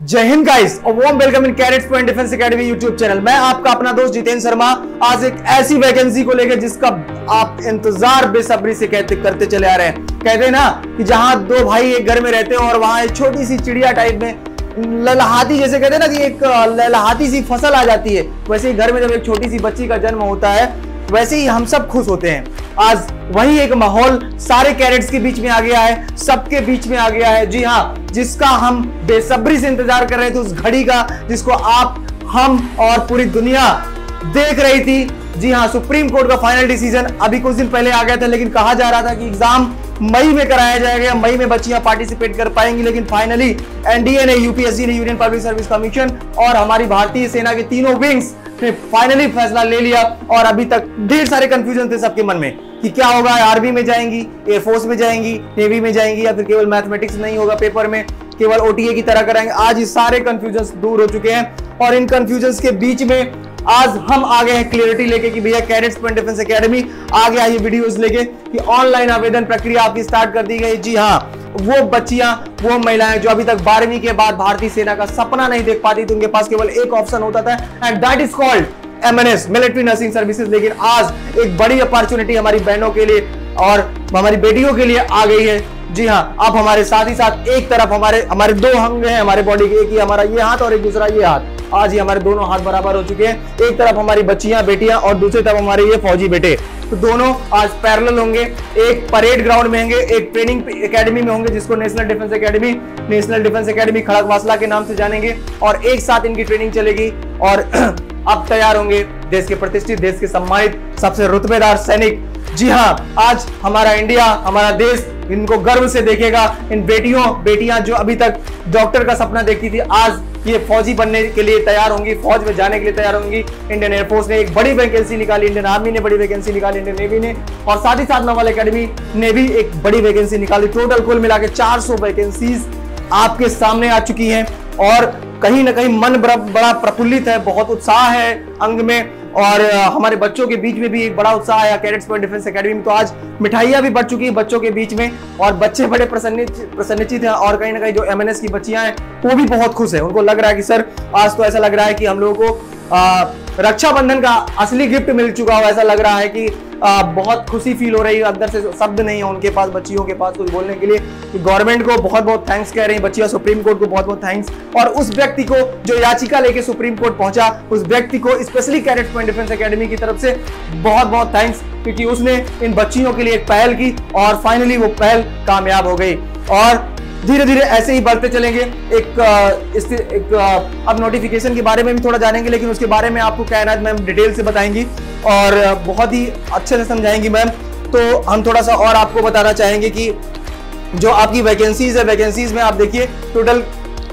जय हिंद गाइस और warm welcome in cadets point defence academy YouTube channel. मैं आपका अपना दोस्त जितेंद्र शर्मा आज एक ऐसी वैकेंसी को लेकर जिसका आप इंतजार बेसब्री से करते चले आ रहे हैं। कहते हैं ना कि जहां दो भाई एक घर में रहते हैं और वहां एक छोटी सी चिड़िया टाइप में ललहाती, जैसे कहते हैं ना कि एक ललहाती सी फसल आ जाती है, वैसे ही घर में जब एक छोटी सी बच्ची का जन्म होता है वैसे ही हम सब खुश होते हैं। आज वही एक माहौल सारे कैडेट्स के बीच में आ गया है, सबके बीच में आ गया है। जी हाँ, जिसका हम बेसब्री से इंतजार कर रहे थे, उस घड़ी का जिसको आप, हम और पूरी दुनिया देख रही थी। जी हाँ, सुप्रीम कोर्ट का फाइनल डिसीजन अभी कुछ दिन पहले आ गया था, लेकिन कहा जा रहा था कि एग्जाम मई में कराया जाएगा, मई में बच्चियां पार्टिसिपेट कर पाएंगी। लेकिन फाइनली एनडीए ने, यूपीएससी ने, यूनियन पब्लिक सर्विस कमीशन और हमारी भारतीय सेना के तीनों विंग्स ने फाइनली फैसला ले लिया। और अभी तक ढेर सारे कंफ्यूजन थे सबके मन में कि क्या होगा, आर्मी में जाएंगी, एयरफोर्स में जाएंगी, नेवी में जाएंगी, या फिर केवल मैथमेटिक्स नहीं होगा पेपर में, केवल ओटीए की तरह कराएंगे। आज ये सारे कंफ्यूजन दूर हो चुके हैं और इन कंफ्यूजन के बीच में आज हम आ गए हैं क्लियरिटी लेके कि भैया कैडेट्स पॉइंट डिफेंस एकेडमी आ गया ये वीडियोस लेके कि ऑनलाइन आवेदन प्रक्रिया आपकी स्टार्ट कर दी गई। जी हाँ, वो बच्चियां, वो महिलाएं जो अभी तक 12वीं के बाद भारतीय सेना का सपना नहीं देख पाती थी, उनके पास केवल एक ऑप्शन होता था and that is called MNS, military nursing services. लेकिन आज एक बड़ी अपॉर्चुनिटी हमारी बहनों के लिए और हमारी बेटियों के लिए आ गई है। जी हाँ, अब हमारे साथ ही साथ एक तरफ हमारे दो अंग हैं हमारे बॉडी के, एक ही हमारा ये हाथ और एक दूसरा ये हाथ। आज ही हमारे दोनों हाथ बराबर हो चुके हैं। एक तरफ हमारी बच्चियां बेटियां और दूसरी तरफ हमारे ये फौजी बेटे, तो दोनों आज पैरेलल होंगे। एक परेड ग्राउंड में होंगे, एक ट्रेनिंग एकेडमी में होंगे जिसको नेशनल डिफेंस एकेडमी खड़गवासला के नाम से जानेंगे, और एक साथ इनकी ट्रेनिंग चलेगी। और अब तैयार होंगे देश के प्रतिष्ठित, देश के सम्मानित, सबसे रुतबेदार सैनिक। जी हाँ, आज हमारा इंडिया, हमारा देश इनको गर्व से देखेगा। इन बेटियां जो अभी तक डॉक्टर का सपना देखती थी, आज ये फौजी बनने के लिए तैयार होंगी, फौज में जाने के लिए तैयार होंगी। इंडियन एयरफोर्स ने एक बड़ी वैकेंसी निकाली, इंडियन आर्मी ने बड़ी वैकेंसी निकाली, इंडियन नेवी ने, और साथ ही साथ नवल एकेडमी ने भी एक बड़ी वैकेंसी निकाली। टोटल कुल मिला के 400 वैकेंसीज आपके सामने आ चुकी हैं और कहीं ना कहीं मन बड़ा प्रफुल्लित है, बहुत उत्साह है अंग में, और हमारे बच्चों के बीच में भी एक बड़ा उत्साह है कैडेट्स पॉइंट डिफेंस एकेडमी में। तो आज मिठाइयां भी बढ़ चुकी है बच्चों के बीच में और बच्चे बड़े प्रसन्नचित हैं, और कहीं ना कहीं जो एमएनएस की बच्चियां हैं वो भी बहुत खुश है। उनको लग रहा है कि सर आज तो ऐसा लग रहा है कि हम लोगों को रक्षाबंधन का असली गिफ्ट मिल चुका हो। ऐसा लग रहा है कि बहुत खुशी फील हो रही है, अंदर से शब्द नहीं है उनके पास, बच्चियों के पास कुछ बोलने के लिए। कि गवर्नमेंट को बहुत बहुत थैंक्स कह रही हैं बच्चियां, सुप्रीम कोर्ट को बहुत बहुत थैंक्स, और उस व्यक्ति को जो याचिका लेके सुप्रीम कोर्ट पहुंचा, उस व्यक्ति को specially cadets point defence academy की तरफ से बहुत बहुत थैंक्स, क्योंकि उसने इन बच्चियों के लिए एक पहल की और फाइनली वो पहल कामयाब हो गई। और धीरे धीरे ऐसे ही बढ़ते चलेंगे। अब नोटिफिकेशन के बारे में भी थोड़ा जानेंगे, लेकिन उसके बारे में आपको कायनात मैम डिटेल से बताएंगी और बहुत ही अच्छे से समझाएंगी मैम। तो हम थोड़ा सा और आपको बताना चाहेंगे कि जो आपकी वैकेंसीज है, वैकेंसीज में आप देखिए टोटल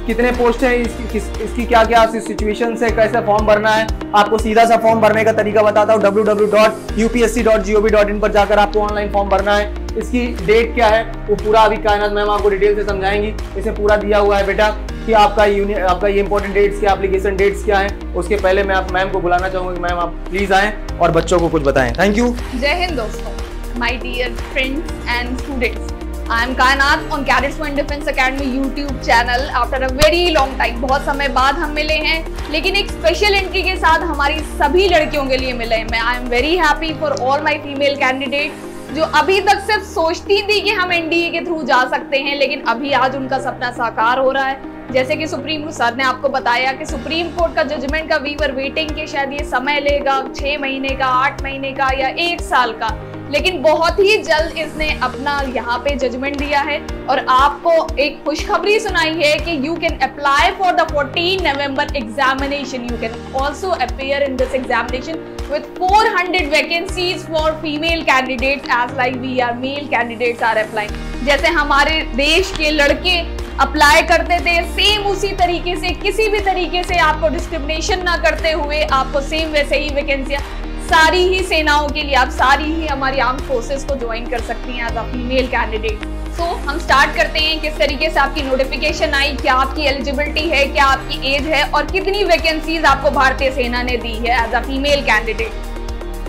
कितने पोस्ट है, इसकी क्या क्या सिचुएशन है, कैसे फॉर्म भरना है। आपको सीधा सा फॉर्म भरने का तरीका बताता हूँ। www.upsc.gov.in पर जाकर आपको ऑनलाइन फॉर्म भरना है। इसकी डेट क्या है वो पूरा अभी कायनात मैम आपको डिटेल से समझाएंगी। इसे पूरा दिया हुआ है बेटा कि आपका ये इंपॉर्टेंट डेट्स क्या, एप्लीकेशन डेट्स क्या है। उसके पहले मैं आप मैम को बुलाना चाहूंगा कि मैम आप प्लीज आएं और बच्चों को कुछ बताएं। Thank you. जय हिंद दोस्तों, my dear friends and students, I am Kainat on cadets point defence academy YouTube channel. After a very long time, बहुत समय बाद हम मिले हैं, लेकिन एक स्पेशल एंट्री के साथ हमारी सभी लड़कियों के लिए मिले हैं। मैं I am very happy for all my female candidate जो अभी तक सिर्फ सोचती थी कि हम एनडीए के थ्रू जा सकते हैं, लेकिन अभी आज उनका सपना साकार हो रहा है। जैसे कि सुप्रीम सर ने आपको बताया कि सुप्रीम कोर्ट का जजमेंट का वी वर वेटिंग के शायद ये समय लेगा 6 महीने का, 8 महीने का या 1 साल का, लेकिन बहुत ही जल्द इसने अपना यहाँ पे जजमेंट दिया है। और आपको एक खुशखबरी सुनाई है कि you can apply for the 14 November examination. You can also appear in this examination with 400 vacancies for female candidates as like we are male candidates are applying। जैसे हमारे देश के लड़के अप्लाई करते थे, सेम उसी तरीके से, किसी भी तरीके से आपको डिस्क्रिमिनेशन ना करते हुए आपको सेम वैसे ही वैकेंसियां सारी ही सेनाओं के लिए, आप सारी ही हमारी आर्म फोर्सेस को ज्वाइन कर सकती हैं एज अ फीमेल कैंडिडेट। सो हम स्टार्ट करते हैं किस तरीके से आपकी नोटिफिकेशन आई, क्या आपकी एलिजिबिलिटी है, क्या आपकी एज है और कितनी वैकेंसीज आपको भारतीय सेना ने दी है एज अ फीमेल कैंडिडेट।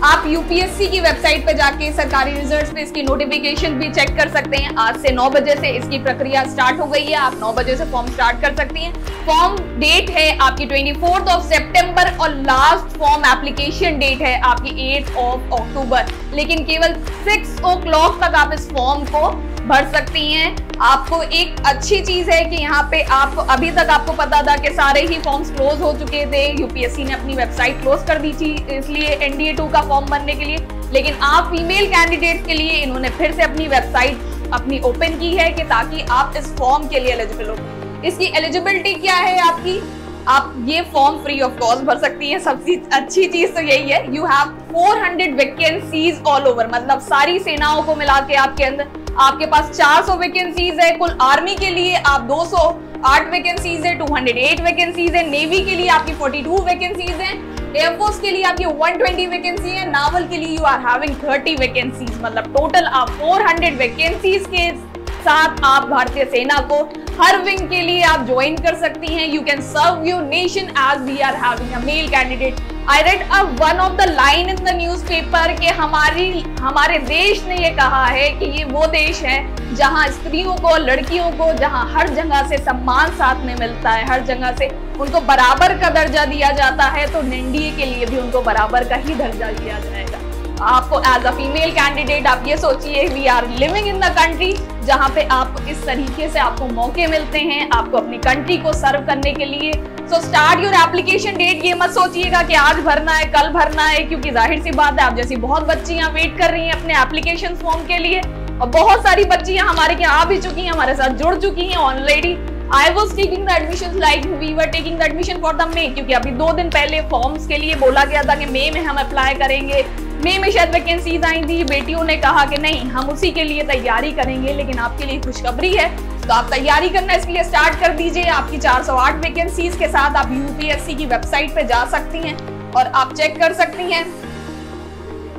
आप यूपीएससी की वेबसाइट पे जाके सरकारी रिजल्ट्स पे इसकी नोटिफिकेशन भी चेक कर सकते हैं। आज से 9 बजे से इसकी प्रक्रिया स्टार्ट हो गई है। आप 9 बजे से फॉर्म स्टार्ट कर सकती हैं। फॉर्म डेट है आपकी 24 सितंबर और लास्ट फॉर्म एप्लीकेशन डेट है आपकी 8 अक्टूबर। लेकिन केवल 6 o'clock तक आप इस फॉर्म को भर सकती हैं। आपको एक अच्छी चीज है कि यहाँ पे आप अभी तक आपको पता था कि सारे ही फॉर्म्स क्लोज हो चुके थे, यूपीएससी ने अपनी वेबसाइट क्लोज कर दी थी इसलिए एनडीए 2 का फॉर्म भरने के लिए। लेकिन आप फीमेल कैंडिडेट्स के लिए इन्होंने फिर से अपनी वेबसाइट अपनी ओपन की है कि ताकि आप इस फॉर्म के लिए एलिजिबल हो। इसकी एलिजिबिलिटी क्या है आपकी, आप ये फॉर्म फ्री ऑफ कॉस्ट भर सकती हैं। सबसे अच्छी चीज तो यही है, you have 400 vacancies all over, मतलब सारी सेनाओं को मिला के आपके अंदर आपके पास 400 वैकेंसीज है। कुल आर्मी के लिए आप 208 वैकेंसीज है, 208 वैकेंसीज है। नेवी के लिए आपकी 42 वैकेंसीज है। एयरफोर्स के लिए आपकी 120 वैकेंसी है। नावल के लिए यू आर हैविंग 30 वैकेंसीज, मतलब टोटल आप 400 वैकेंसीज के साथ आप भारतीय सेना को हर विंग के लिए आप ज्वाइन कर सकती हैं। You can serve your nation as we are having a male candidate. I read one of the line in the newspaper कि हमारे देश ने ये कहा है कि ये वो देश है जहां स्त्रियों को, लड़कियों को, जहां हर जगह से सम्मान साथ में मिलता है, हर जगह से उनको बराबर का दर्जा दिया जाता है। तो एनडीए के लिए भी उनको बराबर का ही दर्जा दिया जाएगा। आपको एज अ फीमेल कैंडिडेट आप ये सोचिए, we are living in the country जहां पे आप इस तरीके से आपको मौके मिलते हैं आपको अपनी कंट्री को सर्व करने के लिए। So start your application date. ये मत सोचिएगा कि आज भरना है, कल भरना है, क्योंकि जाहिर सी बात है आप जैसी बहुत बच्चियां वेट कर रही हैं अपने एप्लीकेशन फॉर्म के लिए और बहुत सारी बच्चियां हमारे यहाँ आ भी चुकी हैं, हमारे साथ जुड़ चुकी हैं already. I was taking the admissions like we were taking the admission for the May, क्योंकि अभी 2 दिन पहले फॉर्म्स के लिए बोला गया था कि मई में हम अप्लाई करेंगे। मई में शायद वैकेंसीज आई थी, बेटियों ने कहा कि नहीं हम उसी के लिए तैयारी करेंगे। लेकिन आपके लिए खुशखबरी है, तो आप तैयारी करना इसके लिए स्टार्ट कर दीजिए। आपकी 408 वैकेंसीज के साथ आप यूपीएससी की वेबसाइट पे जा सकती हैं और आप चेक कर सकती हैं।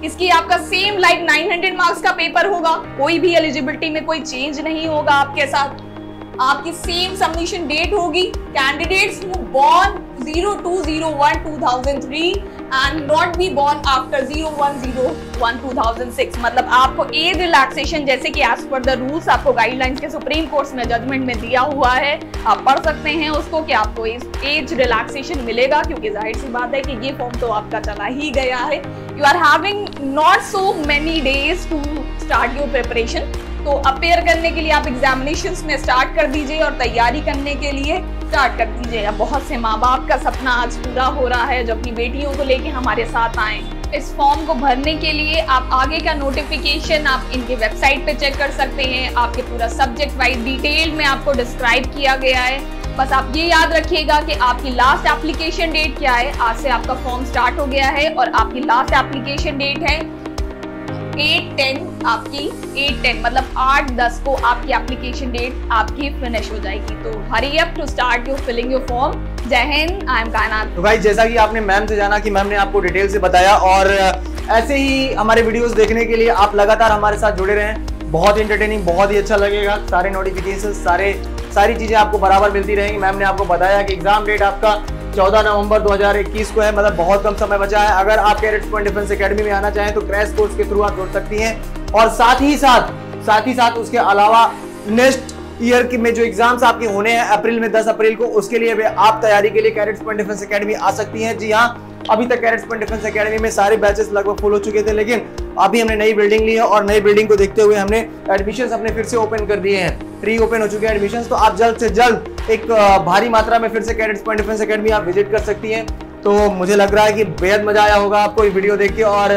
इसकी आपका सेम लाइक 900 मार्क्स का पेपर होगा, कोई भी एलिजिबिलिटी में कोई चेंज नहीं होगा आपके साथ। आपकी सेम सबमिशन डेट होगी। Candidates who born 02/01/2003 and not be born after 01/01/2006, मतलब आपको एज रिलैक्सेशन जैसे कि एज पर द रूल्स आपको गाइडलाइंस के सुप्रीम कोर्ट में जजमेंट में दिया हुआ है, आप पढ़ सकते हैं उसको कि आपको एज रिलैक्सेशन मिलेगा। क्योंकि जाहिर सी बात है कि ये फॉर्म तो आपका चला ही गया है। You are having not so many days to start your preparation. तो अपेयर करने के लिए आप एग्जामिनेशंस में स्टार्ट कर दीजिए और तैयारी करने के लिए स्टार्ट कर दीजिए। बहुत से माँ बाप का सपना आज पूरा हो रहा है जो अपनी बेटियों को लेके हमारे साथ आए। इस फॉर्म को भरने के लिए आप आगे का नोटिफिकेशन आप इनके वेबसाइट पे चेक कर सकते हैं। आपके पूरा सब्जेक्ट वाइज डिटेल में आपको डिस्क्राइब किया गया है। बस आप ये याद रखिएगा कि आपकी लास्ट एप्लीकेशन डेट क्या है। आज से आपका फॉर्म स्टार्ट हो गया है और आपकी लास्ट एप्लीकेशन डेट है 8/10, आपकी 8/10 मतलब 8/10 को आपकी एप्लीकेशन डेट आपकी फिनिश हो जाएगी। तो hurry up to start your filling your form. जय हिंद, आई एम कायनात। तो भाई जैसा कि आपने मैम से जाना कि मैम ने आपको डिटेल से बताया और ऐसे ही हमारे वीडियोस देखने के लिए आप लगातार हमारे साथ जुड़े रहें। बहुत इंटरटेनिंग, बहुत ही अच्छा लगेगा। सारे नोटिफिकेशन सारी चीजें आपको बराबर मिलती रहेंगी। मैम ने आपको बताया कि एग्जाम डेट आपका 14 नवंबर 2021 को है, मतलब बहुत कम समय बचा है। अगर आप कैडेट्स पॉइंट डिफेंस एकेडमी में आना चाहें तो क्रैश कोर्स के थ्रू आप जुड़ सकती हैं। और साथ ही साथ उसके अलावा नेक्स्ट ईयर में जो एग्जाम्स आपके होने हैं अप्रैल में 10 अप्रैल को, उसके लिए भी आप तैयारी के लिए कैडेट्स पॉइंट डिफेंस एकेडमी आ सकती हैं। जी हाँ, अभी तक कैडेट्स पॉइंट डिफेंस एकेडमी में सारे बैचेस लगभग फुल हो चुके थे, लेकिन अभी हमने नई बिल्डिंग ली है और नई बिल्डिंग को देखते हुए हमने एडमिशंस अपने फिर से ओपन कर दिए हैं। री ओपन हो चुके हैं एडमिशंस। तो आप जल्द से जल्द एक भारी मात्रा में फिर से कैडेट्स पॉइंट डिफेंस एकेडमी आप विजिट कर सकती हैं। तो मुझे लग रहा है कि बेहद मजा आया होगा आपको ये वीडियो देख के। और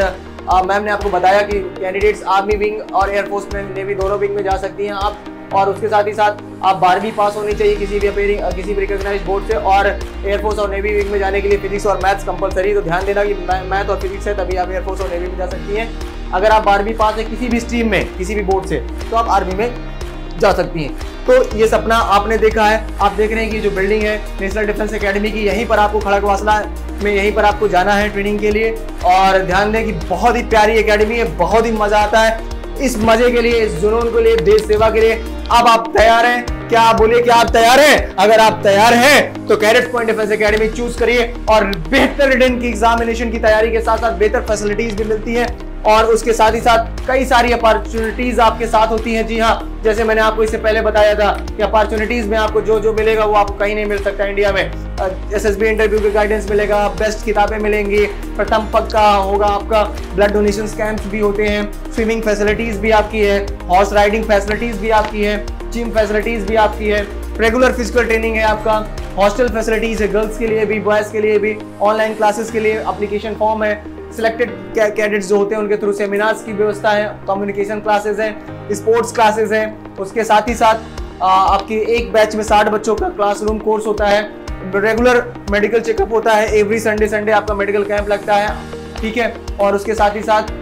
मैम ने आपको बताया कि कैंडिडेट्स आर्मी विंग और एयरफोर्स में, नेवी दोनों विंग में जा सकती हैं आप। और उसके साथ ही साथ आप 12वीं पास होनी चाहिए किसी भी रिकॉग्नाइज्ड बोर्ड से। और एयरफोर्स और नेवी विंग में जाने के लिए फिजिक्स और मैथ्स कंपलसरी। तो ध्यान देना कि मैथ और फिजिक्स है तभी आप एयरफोर्स और नेवी में जा सकती हैं। अगर आप 12वीं पास है किसी भी स्ट्रीम में, किसी भी बोर्ड से, तो आप आर्मी में जा सकती हैं। तो ये सपना आपने देखा है। आप देख रहे हैं कि जो बिल्डिंग है नेशनल डिफेंस एकेडमी की, यहीं पर आपको खड़गवासला में यहीं पर आपको जाना है ट्रेनिंग के लिए। और ध्यान दें कि बहुत ही प्यारी एकेडमी है, बहुत ही मजा आता है। इस मजे के लिए, इस जुनून के लिए, देश सेवा के लिए अब आप तैयार हैं क्या बोलिए कि आप तैयार हैं? अगर आप तैयार हैं तो cadets point defence academy choose करिए और बेहतर रिटन की एग्जामिनेशन की तैयारी के साथ साथ बेहतर फैसिलिटीज भी मिलती है और उसके साथ ही साथ कई सारी अपॉर्चुनिटीज आपके साथ होती हैं। जी हाँ, जैसे मैंने आपको इससे पहले बताया था कि अपॉर्चुनिटीज में आपको जो जो मिलेगा वो आपको कहीं नहीं मिल सकता इंडिया में। एसएसबी इंटरव्यू के गाइडेंस मिलेगा, बेस्ट किताबें मिलेंगी, प्रथम पद का होगा आपका, ब्लड डोनेशन कैंप्स भी होते हैं, स्विमिंग फैसिलिटीज भी आपकी है, हॉर्स राइडिंग फैसिलिटीज भी आपकी है, जिम फैसिलिटीज भी आपकी है, रेगुलर फिजिकल ट्रेनिंग है आपका, हॉस्टल फैसिलिटीज है गर्ल्स के लिए भी, बॉयज के लिए भी, ऑनलाइन क्लासेस के लिए एप्लीकेशन फॉर्म है, सिलेक्टेड कैडेट्स जो होते हैं उनके थ्रू सेमिनार्स की व्यवस्था है, कम्युनिकेशन क्लासेस है, स्पोर्ट्स क्लासेस है। उसके साथ ही साथ आपकी एक बैच में 60 बच्चों का क्लासरूम कोर्स होता है, रेगुलर मेडिकल चेकअप होता है, एवरी संडे आपका मेडिकल कैंप लगता है, ठीक है। और उसके साथ ही साथ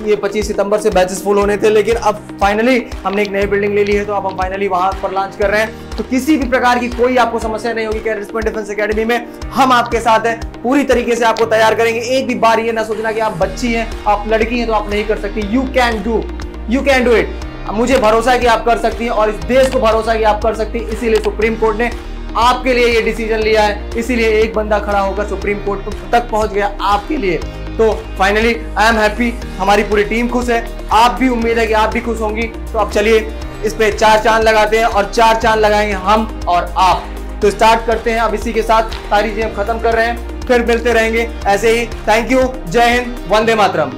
ये 25 सितंबर से बैचेस फुल होने थे, लेकिन अब फाइनली हमने एक नई बिल्डिंग ले ली है तो अब हम फाइनली वहां पर लॉन्च कर रहे हैं। तो किसी भी प्रकार की कोई आपको समस्या नहीं होगी कैडेट्स पॉइंट डिफेंस एकेडमी में, हम आपके साथ हैं, पूरी तरीके से आपको तैयार करेंगे। एक भी बार ये ना सोचना कि आप बच्ची हैं, आप लड़की हैं तो आप नहीं कर सकती। You can do it. मुझे भरोसा है कि आप कर सकती हैं और इस देश को भरोसा है कि आप कर सकती हैं, इसीलिए सुप्रीम कोर्ट ने आपके लिए ये डिसीजन लिया है, इसीलिए एक बंदा खड़ा होकर सुप्रीम कोर्ट तक पहुंच गया आपके लिए। तो फाइनली आई एम हैप्पी, हमारी पूरी टीम खुश है, आप भी, उम्मीद है कि आप भी खुश होंगी। तो अब चलिए इस पे 4 चांद लगाते हैं और 4 चांद लगाएंगे हम और आप। तो स्टार्ट करते हैं अब इसी के साथ, सारी चीजें खत्म कर रहे हैं, फिर मिलते रहेंगे ऐसे ही। थैंक यू, जय हिंद, वंदे मातरम।